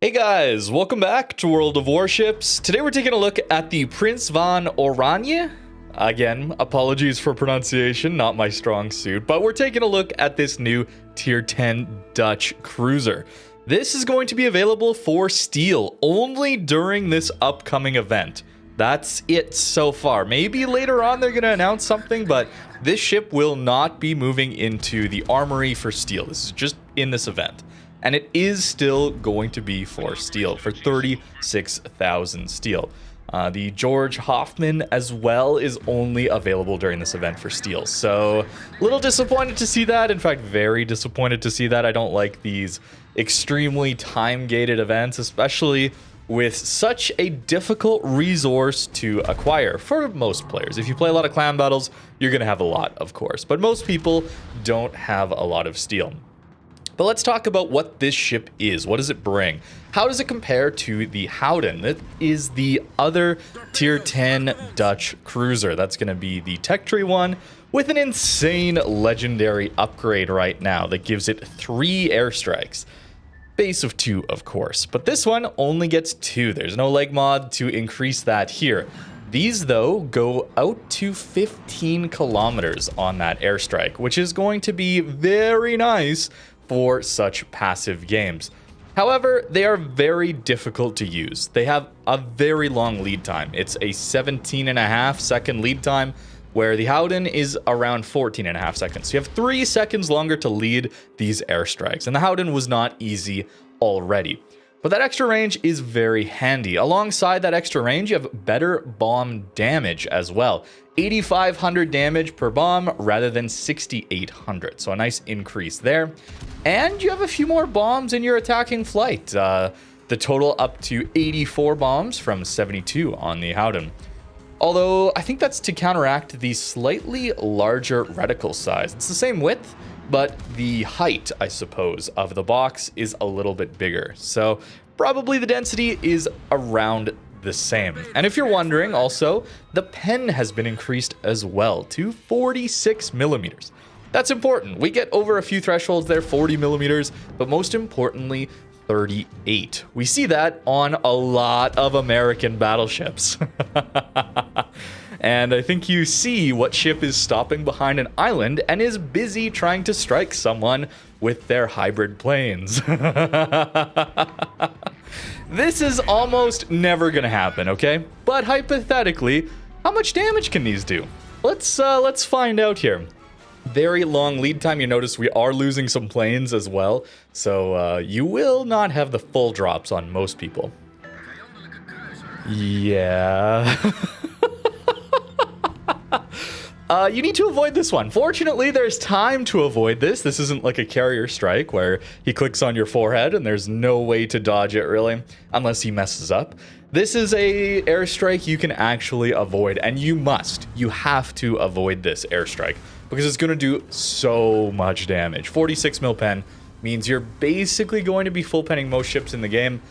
Hey guys, welcome back to World of Warships. Today we're taking a look at the Prins van Oranje. Again, apologies for pronunciation, not my strong suit, but we're taking a look at this new Tier 10 Dutch cruiser. This is going to be available for steel only during this upcoming event. That's it so far. Maybe later on they're going to announce something, but this ship will not be moving into the armory for steel. This is just in this event. And it is still going to be for steel, for 36,000 steel. The George Hoffman as well is only available during this event for steel. So a little disappointed to see that. In fact, very disappointed to see that. I don't like these extremely time-gated events, especially with such a difficult resource to acquire for most players. If you play a lot of clan battles, you're going to have a lot, of course. But most people don't have a lot of steel. But let's talk about what this ship is. What does it bring? How does it compare to the Gouden? That is the other Tier 10 Dutch cruiser. That's going to be the tech tree one with an insane legendary upgrade right now that gives it 3 airstrikes. Base of 2, of course. But this one only gets 2. There's no leg mod to increase that here. These, though, go out to 15 kilometers on that airstrike, which is going to be very nice for such passive games. However, they are very difficult to use. They have a very long lead time. It's a 17.5 second lead time, where the Gouden is around 14.5 seconds. So you have 3 seconds longer to lead these airstrikes, and the Gouden was not easy already. But that extra range is very handy. Alongside that extra range, you have better bomb damage as well. 8,500 damage per bomb rather than 6,800. So a nice increase there. And you have a few more bombs in your attacking flight. The total up to 84 bombs from 72 on the Gouden. Although I think that's to counteract the slightly larger reticle size. It's the same width, but the height, I suppose, of the box is a little bit bigger. So probably the density is around the same. And if you're wondering, also, the pen has been increased as well to 46 millimeters. That's important. We get over a few thresholds there, 40 millimeters, but most importantly, 38. We see that on a lot of American battleships. And I think you see what ship is stopping behind an island and is busy trying to strike someone with their hybrid planes. This is almost never gonna happen, okay? But hypothetically, how much damage can these do? Let's find out here. Very long lead time. You notice we are losing some planes as well, so you will not have the full drops on most people. Yeah. You need to avoid this one. Fortunately, there's time to avoid this. This isn't like a carrier strike where he clicks on your forehead and there's no way to dodge it, really, unless he messes up. This is a airstrike you can actually avoid, and you have to avoid this airstrike because it's going to do so much damage. 46 mil pen means you're basically going to be full penning most ships in the game.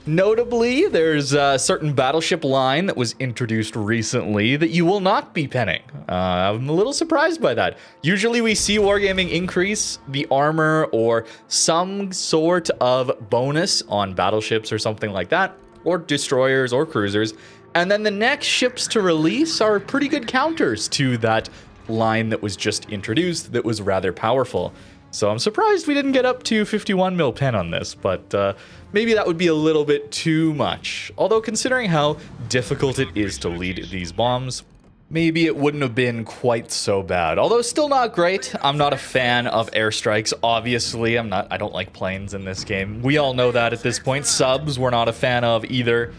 Notably, there's a certain battleship line that was introduced recently that you will not be penning. I'm a little surprised by that. Usually we see Wargaming increase the armor or some sort of bonus on battleships or something like that, or destroyers or cruisers, and then the next ships to release are pretty good counters to that line that was just introduced that was rather powerful. So I'm surprised we didn't get up to 51 mil pen on this, but maybe that would be a little bit too much. Although considering how difficult it is to lead these bombs, maybe it wouldn't have been quite so bad. Although still not great. I'm not a fan of airstrikes, obviously. I don't like planes in this game. We all know that at this point. Subs we're not a fan of either.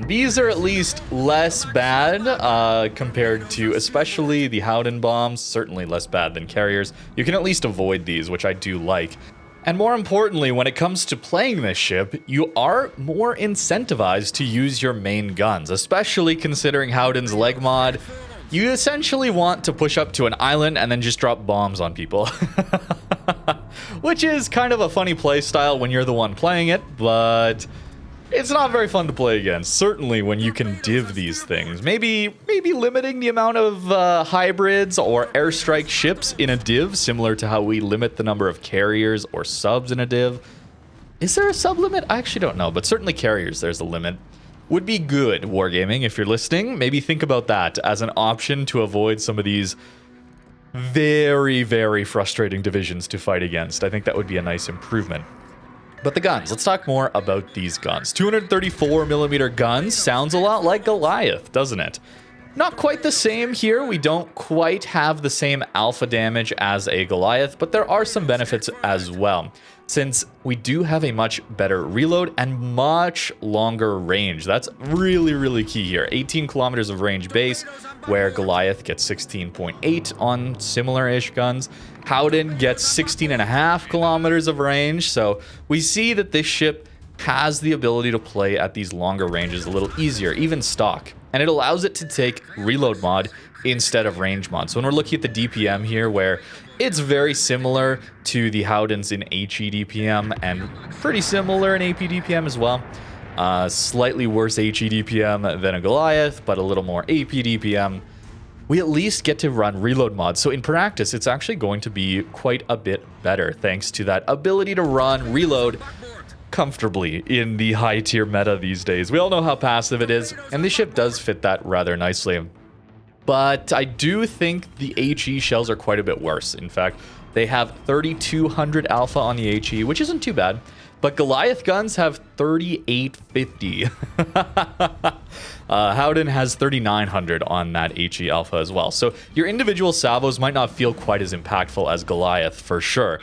These are at least less bad compared to especially the Gouden bombs, certainly less bad than carriers. You can at least avoid these, which I do like. And more importantly, when it comes to playing this ship, you are more incentivized to use your main guns, especially considering Gouden's leg mod. You essentially want to push up to an island and then just drop bombs on people. Which is kind of a funny play style when you're the one playing it, but it's not very fun to play against, certainly when you can div these things. Maybe limiting the amount of hybrids or airstrike ships in a div, similar to how we limit the number of carriers or subs in a div. Is there a sublimit? I actually don't know, but certainly carriers, there's a limit. Would be good, Wargaming, if you're listening. Maybe think about that as an option to avoid some of these very, very frustrating divisions to fight against. I think that would be a nice improvement. But the guns, let's talk more about these guns. 234mm guns sounds a lot like Goliath, doesn't it? Not quite the same here. We don't quite have the same alpha damage as a Goliath, but there are some benefits as well, since we do have a much better reload and much longer range. That's really, really key here. 18 kilometers of range base, where Goliath gets 16.8 on similar-ish guns. Howden gets 16.5 kilometers of range, so we see that this ship has the ability to play at these longer ranges a little easier, even stock. And it allows it to take reload mod instead of range mod. So when we're looking at the DPM here, where it's very similar to the Howdens in HE DPM and pretty similar in AP DPM as well. Slightly worse HE DPM than a Goliath, but a little more AP DPM. We at least get to run reload mod. So in practice, it's actually going to be quite a bit better thanks to that ability to run reload comfortably in the high tier meta these days. We all know how passive it is, and this ship does fit that rather nicely. But I do think the HE shells are quite a bit worse. In fact, they have 3200 alpha on the HE, which isn't too bad, but Goliath guns have 3850. Howden has 3900 on that HE alpha as well. So your individual salvos might not feel quite as impactful as Goliath for sure.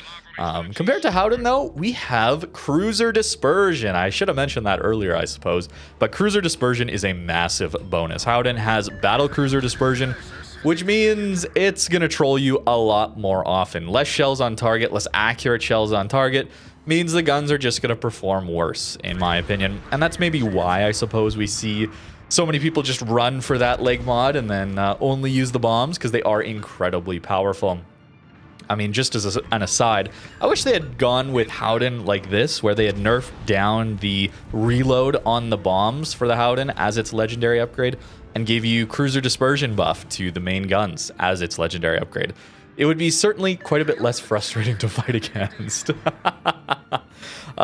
Compared to Howden, though, we have Crouser Dispersion. I should have mentioned that earlier, I suppose. But Cruiser Dispersion is a massive bonus. Howden has Battle Cruiser Dispersion, which means it's going to troll you a lot more often. Less shells on target, less accurate shells on target, means the guns are just going to perform worse, in my opinion. And that's maybe why, I suppose, we see so many people just run for that leg mod and then only use the bombs, because they are incredibly powerful. I mean, just as an aside, I wish they had gone with Howden like this, where they had nerfed down the reload on the bombs for the Howden as its legendary upgrade, and gave you Cruiser Dispersion buff to the main guns as its legendary upgrade. It would be certainly quite a bit less frustrating to fight against.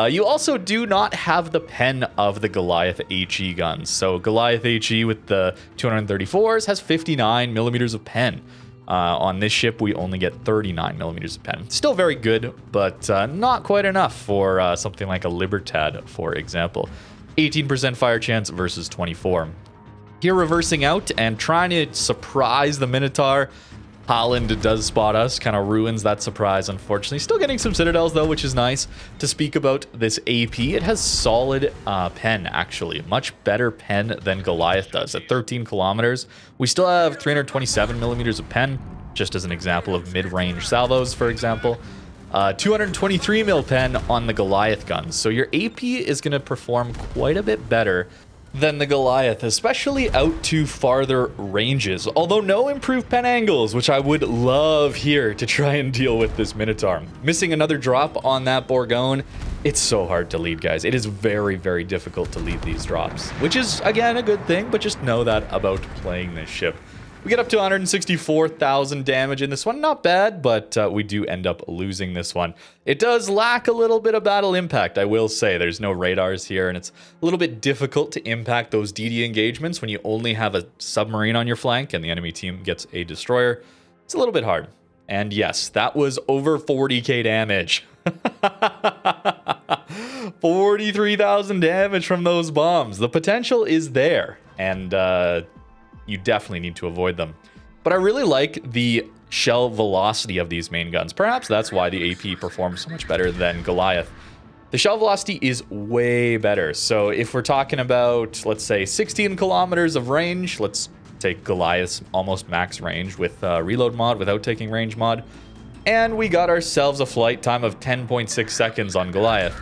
You also do not have the pen of the Goliath HE guns. So Goliath HE with the 234s has 59 millimeters of pen. On this ship, we only get 39 millimeters of pen. Still very good, but not quite enough for something like a Libertad, for example. 18% fire chance versus 24. Here, reversing out and trying to surprise the Minotaur. Holland does spot us, kind of ruins that surprise, unfortunately. Still getting some Citadels, though, which is nice. To speak about this AP, it has solid pen, actually. Much better pen than Goliath does. At 13 kilometers, we still have 327 millimeters of pen, just as an example of mid-range salvos, for example. 223 mil pen on the Goliath guns. So your AP is going to perform quite a bit better than the Goliath, especially out to farther ranges. Although no improved pen angles, which I would love here to try and deal with this Minotaur. Missing another drop on that Bourgogne, it's so hard to lead, guys. It is very, very difficult to lead these drops, which is, again, a good thing, but just know that about playing this ship. We get up to 164,000 damage in this one. Not bad, but we do end up losing this one. It does lack a little bit of battle impact, I will say. There's no radars here, and it's a little bit difficult to impact those DD engagements when you only have a submarine on your flank and the enemy team gets a destroyer. It's a little bit hard. And yes, that was over 40k damage. 43,000 damage from those bombs. The potential is there, and you definitely need to avoid them. But I really like the shell velocity of these main guns. Perhaps that's why the AP performs so much better than Goliath. The shell velocity is way better. So if we're talking about, let's say, 16 kilometers of range, let's take Goliath's almost max range with reload mod without taking range mod, and we got ourselves a flight time of 10.6 seconds on Goliath.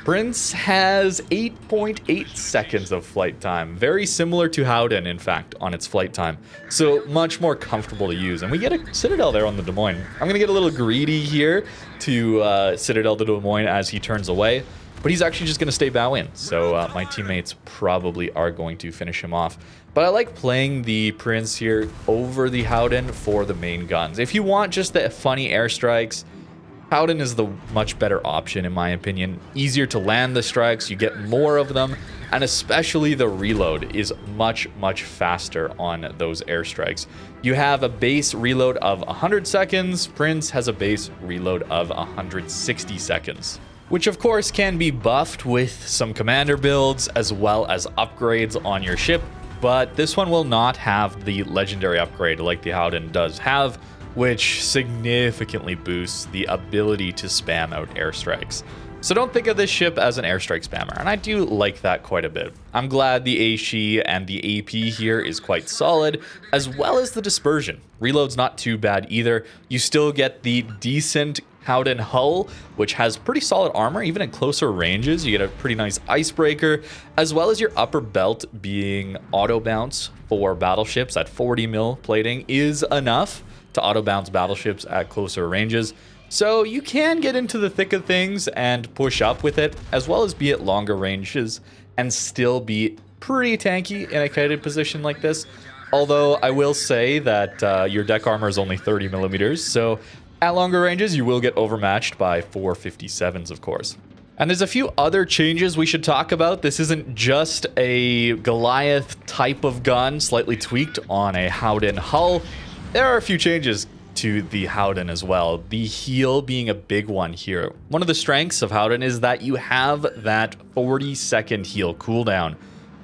Prins has 8.8 seconds of flight time. Very similar to Howden, in fact, on its flight time. So much more comfortable to use. And we get a Citadel there on the Des Moines. I'm going to get a little greedy here to Citadel the Des Moines as he turns away. But he's actually just going to stay bow in. So my teammates probably are going to finish him off. But I like playing the Prins here over the Howden for the main guns. If you want just the funny airstrikes, Howden is the much better option in my opinion. Easier to land the strikes, you get more of them, and especially the reload is much faster on those airstrikes. You have a base reload of 100 seconds, Prins has a base reload of 160 seconds. Which of course can be buffed with some commander builds as well as upgrades on your ship, but this one will not have the legendary upgrade like the Howden does have, which significantly boosts the ability to spam out airstrikes. So don't think of this ship as an airstrike spammer, and I do like that quite a bit. I'm glad the AC and the AP here is quite solid, as well as the dispersion. Reload's not too bad either. You still get the decent Howden hull, which has pretty solid armor, even at closer ranges. You get a pretty nice icebreaker, as well as your upper belt being auto bounce for battleships at 40 mil plating is enough to auto bounce battleships at closer ranges. So you can get into the thick of things and push up with it, as well as be at longer ranges and still be pretty tanky in a kited position like this. Although I will say that your deck armor is only 30 millimeters, so at longer ranges you will get overmatched by 457s, of course. And there's a few other changes we should talk about. This isn't just a Goliath type of gun, slightly tweaked on a Howden hull. There are a few changes to the Howden as well, the heal being a big one here. One of the strengths of Howden is that you have that 40-second heal cooldown,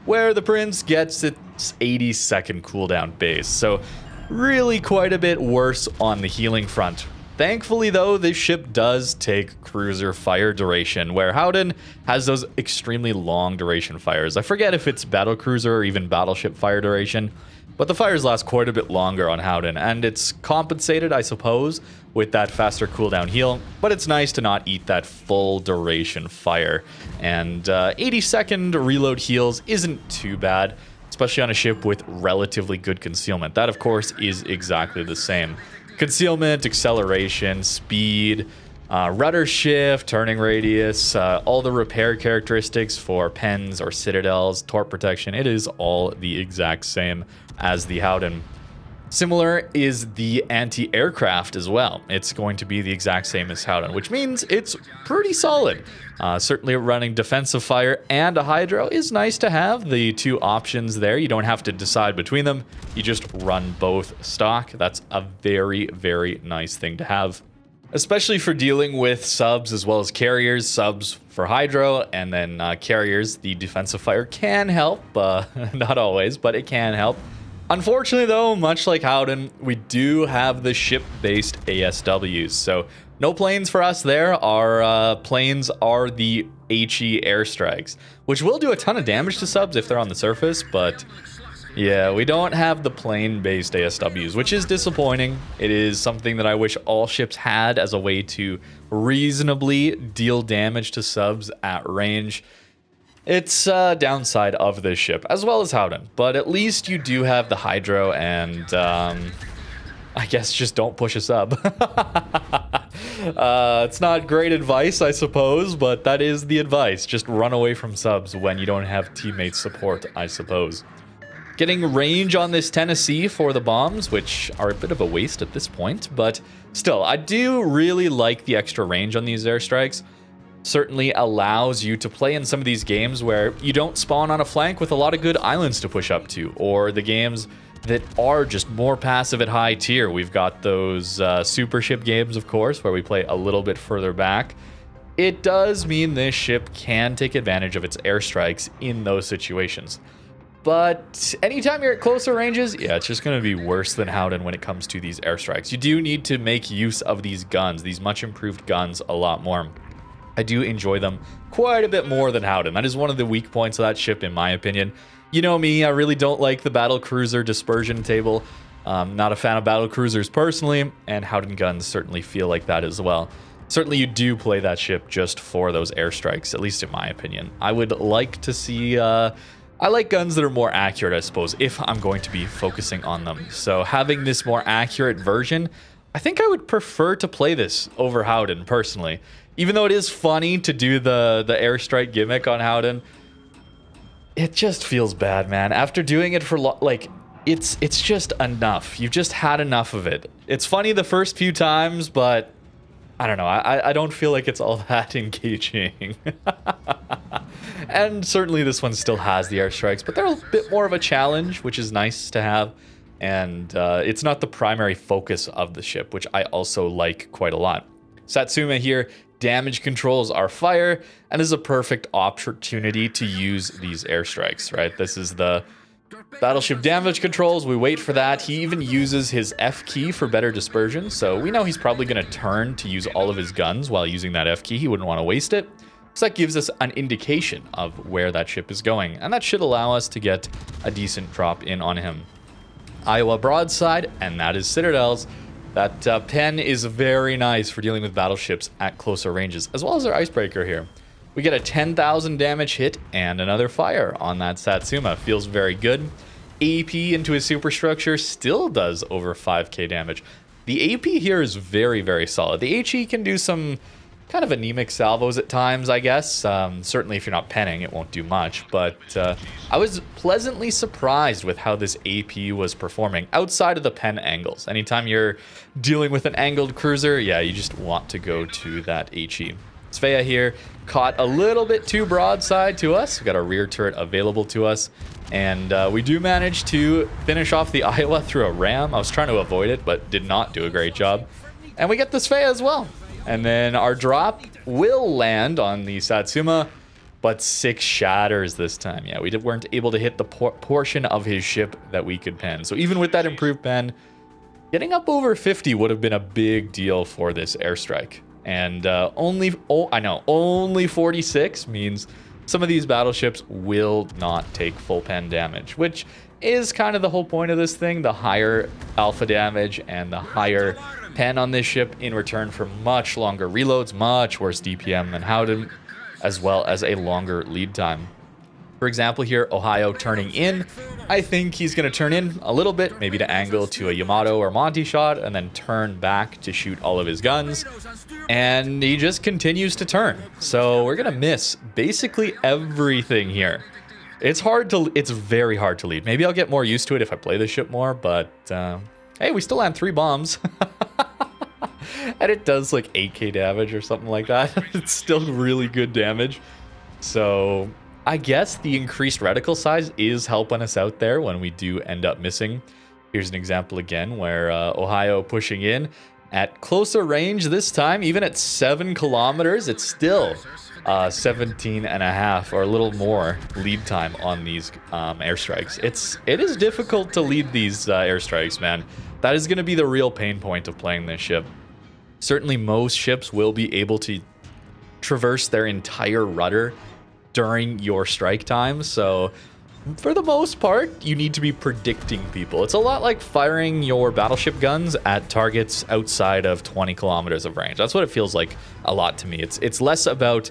where the Prins gets its 80-second cooldown base, so really quite a bit worse on the healing front. Thankfully though, this ship does take cruiser fire duration, where Howden has those extremely long duration fires. I forget if it's battle cruiser or even battleship fire duration, but the fires last quite a bit longer on Howden, and it's compensated, I suppose, with that faster cooldown heal, but it's nice to not eat that full duration fire. And 80-second reload heals isn't too bad, especially on a ship with relatively good concealment. That, of course, is exactly the same. Concealment, acceleration, speed, rudder shift, turning radius, all the repair characteristics for pens or citadels, torp protection, it is all the exact same as the Howden. Similar is the anti-aircraft as well. It's going to be the exact same as Howden, which means it's pretty solid. Certainly running defensive fire and a hydro is nice to have, the two options there. You don't have to decide between them. You just run both stock. That's a very nice thing to have, especially for dealing with subs as well as carriers. Subs for hydro, and then carriers, the defensive fire can help. Not always, but it can help. Unfortunately though, much like Howden, we do have the ship-based ASWs, so no planes for us there. Our planes are the HE airstrikes, which will do a ton of damage to subs if they're on the surface, but yeah, we don't have the plane-based ASWs, which is disappointing. It is something that I wish all ships had as a way to reasonably deal damage to subs at range. It's a downside of this ship, as well as Howden, but at least you do have the hydro, and I guess just don't push a sub. It's not great advice, I suppose, but that is the advice. Just run away from subs when you don't have teammate support, I suppose. Getting range on this Tennessee for the bombs, which are a bit of a waste at this point, but still, I do really like the extra range on these airstrikes. Certainly allows you to play in some of these games where you don't spawn on a flank with a lot of good islands to push up to, or the games that are just more passive at high tier. We've got those super ship games, of course, where we play a little bit further back. It does mean this ship can take advantage of its airstrikes in those situations. But anytime you're at closer ranges, yeah, it's just going to be worse than Howden when it comes to these airstrikes. You do need to make use of these guns, these much improved guns, a lot more. I do enjoy them quite a bit more than Howden. That is one of the weak points of that ship, in my opinion. You know me, I really don't like the battle cruiser dispersion table. Not a fan of battle cruisers personally, and Howden guns certainly feel like that as well. Certainly you do play that ship just for those airstrikes, at least in my opinion. I would like to see... I like guns that are more accurate, I suppose, if I'm going to be focusing on them. So having this more accurate version, I think I would prefer to play this over Howden, personally. Even though it is funny to do the airstrike gimmick on Howden, it just feels bad, man. After doing it for like, it's just enough. You've just had enough of it. It's funny the first few times, but I don't know. I don't feel like it's all that engaging. And certainly this one still has the airstrikes, but they're a bit more of a challenge, which is nice to have. And it's not the primary focus of the ship, which I also like quite a lot. Satsuma here, damage controls our fire, and is a perfect opportunity to use these airstrikes, right? This is the battleship damage controls. We wait for that. He even uses his F key for better dispersion, so we know he's probably going to turn to use all of his guns while using that F key. He wouldn't want to waste it. So that gives us an indication of where that ship is going, and that should allow us to get a decent drop in on him. Iowa broadside, and that is Citadels. That pen is very nice for dealing with battleships at closer ranges, as well as our icebreaker here. We get a 10,000 damage hit and another fire on that Satsuma. Feels very good. AP into his superstructure still does over 5k damage. The AP here is very, very solid. The HE can do some kind of anemic salvos at times, I guess. Certainly if you're not penning, it won't do much. But I was pleasantly surprised with how this AP was performing outside of the pen angles. Anytime you're dealing with an angled cruiser, yeah, you just want to go to that HE. Svea here caught a little bit too broadside to us. We got a rear turret available to us. And we do manage to finish off the Iowa through a ram. I was trying to avoid it, but did not do a great job. And we get the Svea as well. And then our drop will land on the Satsuma, but 6 shatters this time. Yeah, we weren't able to hit the portion of his ship that we could pen. So even with that improved pen, getting up over 50 would have been a big deal for this airstrike. And only 46 means some of these battleships will not take full pen damage, which is kind of the whole point of this thing. The higher alpha damage and the higher pen on this ship in return for much longer reloads, much worse DPM than Howden, as well as a longer lead time. For example here, Ohio turning in. I think he's going to turn in a little bit, maybe to angle to a Yamato or Monty shot, and then turn back to shoot all of his guns. And he just continues to turn. So we're going to miss basically everything here. It's very hard to lead. Maybe I'll get more used to it if I play the ship more, but hey, we still land 3 bombs. And it does like 8k damage or something like that. It's still really good damage. So I guess the increased reticle size is helping us out there when we do end up missing. Here's an example again where Ohio pushing in at closer range this time, even at 7 kilometers, it's still 17 and a half or a little more lead time on these airstrikes. It is difficult to lead these airstrikes, man. That is going to be the real pain point of playing this ship. Certainly most ships will be able to traverse their entire rudder during your strike time, so for the most part, you need to be predicting people. It's a lot like firing your battleship guns at targets outside of 20 kilometers of range. That's what it feels like a lot to me. It's less about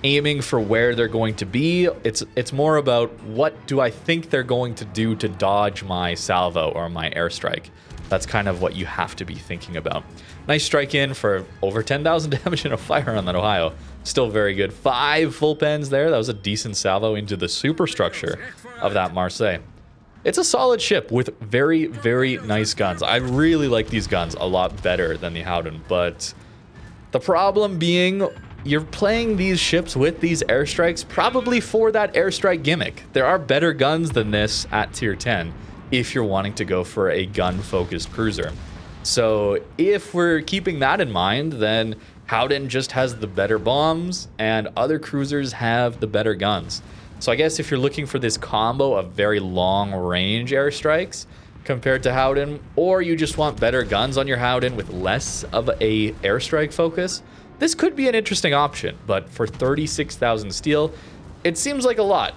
aiming for where they're going to be. It's more about what do I think they're going to do to dodge my salvo or my airstrike. That's kind of what you have to be thinking about. Nice strike in for over 10,000 damage and a fire on that Ohio. Still very good. 5 full pens there. That was a decent salvo into the superstructure of that Marseille. It's a solid ship with very, very nice guns. I really like these guns a lot better than the Howden, but the problem being you're playing these ships with these airstrikes probably for that airstrike gimmick. There are better guns than this at tier 10 if you're wanting to go for a gun-focused cruiser. So if we're keeping that in mind, then Howden just has the better bombs and other cruisers have the better guns. So I guess if you're looking for this combo of very long-range airstrikes compared to Howden, or you just want better guns on your Howden with less of a airstrike focus, this could be an interesting option. But for 36,000 steel, it seems like a lot.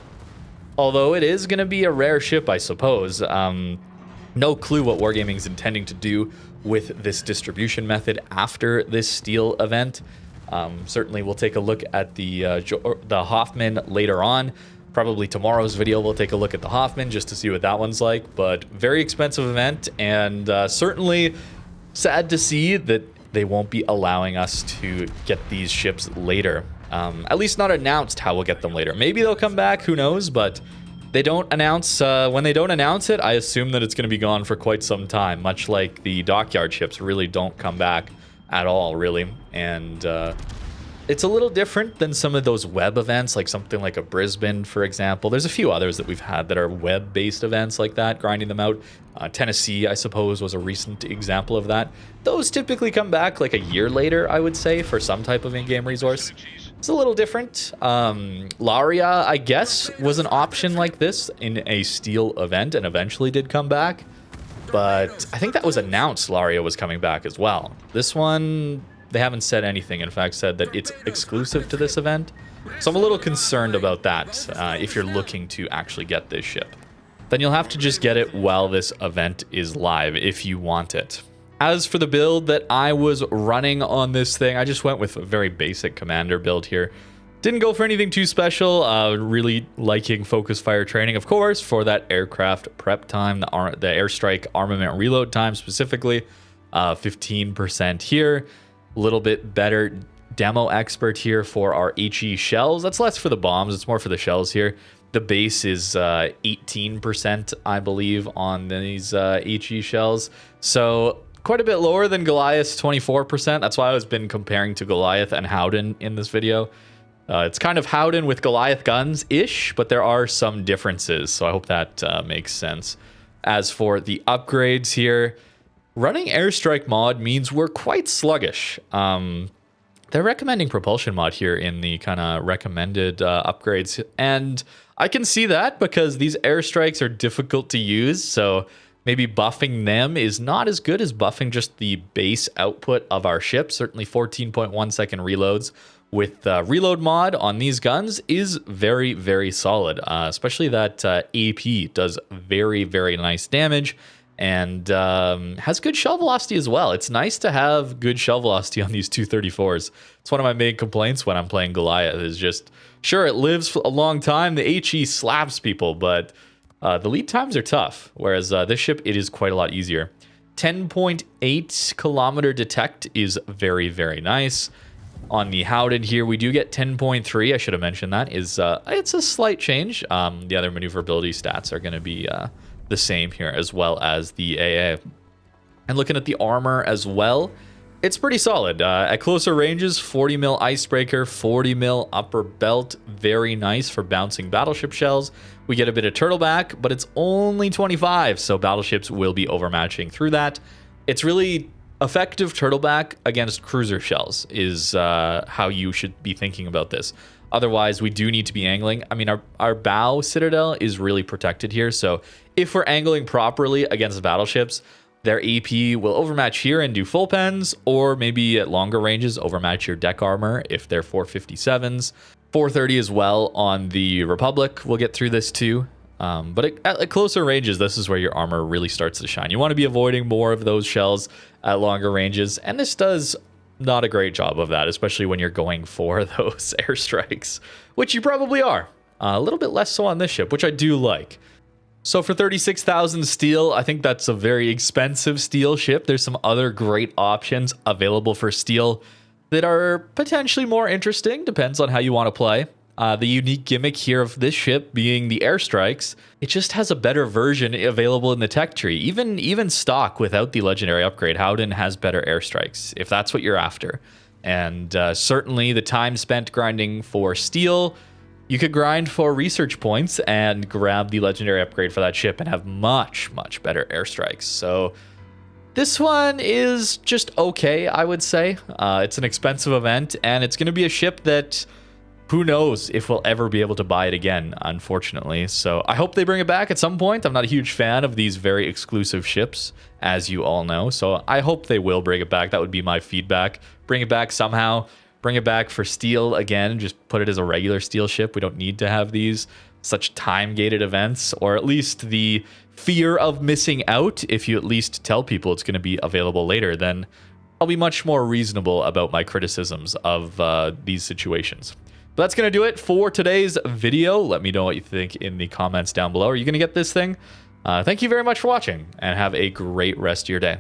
Although it is going to be a rare ship, I suppose. No clue what Wargaming is intending to do with this distribution method after this steel event. Certainly we'll take a look at the Hoffman later on. Probably tomorrow's video we'll take a look at the Hoffman just to see what that one's like. But very expensive event, and certainly sad to see that they won't be allowing us to get these ships later. At least not announced how we'll get them later. Maybe they'll come back, who knows, but they don't announce, when they don't announce it, I assume that it's going to be gone for quite some time, much like the dockyard ships really don't come back at all, really. And it's a little different than some of those web events, like something like a Brisbane, for example. There's a few others that we've had that are web-based events like that, grinding them out. Tennessee, I suppose, was a recent example of that. Those typically come back like a year later, I would say, for some type of in-game resource. It's a little different. Laria, I guess, was an option like this in a Steel event and eventually did come back. But I think that was announced Laria was coming back as well. This one, they haven't said anything. In fact, said that it's exclusive to this event. So I'm a little concerned about that if you're looking to actually get this ship. Then you'll have to just get it while this event is live if you want it. As for the build that I was running on this thing, I just went with a very basic commander build here. Didn't go for anything too special. Really liking focus fire training, of course, for that aircraft prep time, the airstrike armament reload time specifically. 15% here. A little bit better demo expert here for our HE shells. That's less for the bombs. It's more for the shells here. The base is 18%, I believe, on these HE shells. So quite a bit lower than Goliath's 24%. That's why I've been comparing to Goliath and Howden in this video. It's kind of Howden with Goliath guns-ish, but there are some differences, so I hope that makes sense. As for the upgrades here, running Airstrike mod means we're quite sluggish. They're recommending propulsion mod here in the kind of recommended upgrades, and I can see that because these airstrikes are difficult to use, so maybe buffing them is not as good as buffing just the base output of our ship. Certainly 14.1 second reloads with reload mod on these guns is very, very solid, especially that AP does very, very nice damage and has good shell velocity as well. It's nice to have good shell velocity on these 234s. It's one of my main complaints when I'm playing Goliath is just, sure, it lives for a long time. The HE slaps people, but the lead times are tough, whereas this ship, it is quite a lot easier. 10.8 kilometer detect is very, very nice. On the Howden here, we do get 10.3. I should have mentioned that. It's a slight change. The other maneuverability stats are going to be the same here, as well as the AA. And looking at the armor as well, it's pretty solid. At closer ranges, 40 mil icebreaker, 40 mil upper belt. Very nice for bouncing battleship shells. We get a bit of turtleback, but it's only 25, so battleships will be overmatching through that. It's really effective turtleback against cruiser shells is how you should be thinking about this. Otherwise, we do need to be angling. I mean, our bow citadel is really protected here, so if we're angling properly against battleships, their AP will overmatch here and do full pens, or maybe at longer ranges, overmatch your deck armor if they're 457s. 430 as well on the Republic. We'll get through this too. But at closer ranges, this is where your armor really starts to shine. You want to be avoiding more of those shells at longer ranges, and this does not a great job of that, especially when you're going for those airstrikes, which you probably are. A little bit less so on this ship, which I do like. So for 36,000 steel, I think that's a very expensive steel ship. There's some other great options available for steel that are potentially more interesting, depends on how you want to play. The unique gimmick here of this ship being the airstrikes, it just has a better version available in the tech tree. Even stock without the legendary upgrade, Howden has better airstrikes, if that's what you're after. And certainly the time spent grinding for steel, you could grind for research points and grab the legendary upgrade for that ship and have much, much better airstrikes. So this one is just okay, I would say. It's an expensive event, and it's going to be a ship that who knows if we'll ever be able to buy it again, unfortunately. So I hope they bring it back at some point. I'm not a huge fan of these very exclusive ships, as you all know. So I hope they will bring it back. That would be my feedback. Bring it back somehow. Bring it back for steel again. Just put it as a regular steel ship. We don't need to have these such time-gated events, or at least the fear of missing out. If you at least tell people it's going to be available later, then I'll be much more reasonable about my criticisms of these situations. But that's going to do it for today's video. Let me know what you think in the comments down below. Are you going to get this thing? Thank you very much for watching, and have a great rest of your day.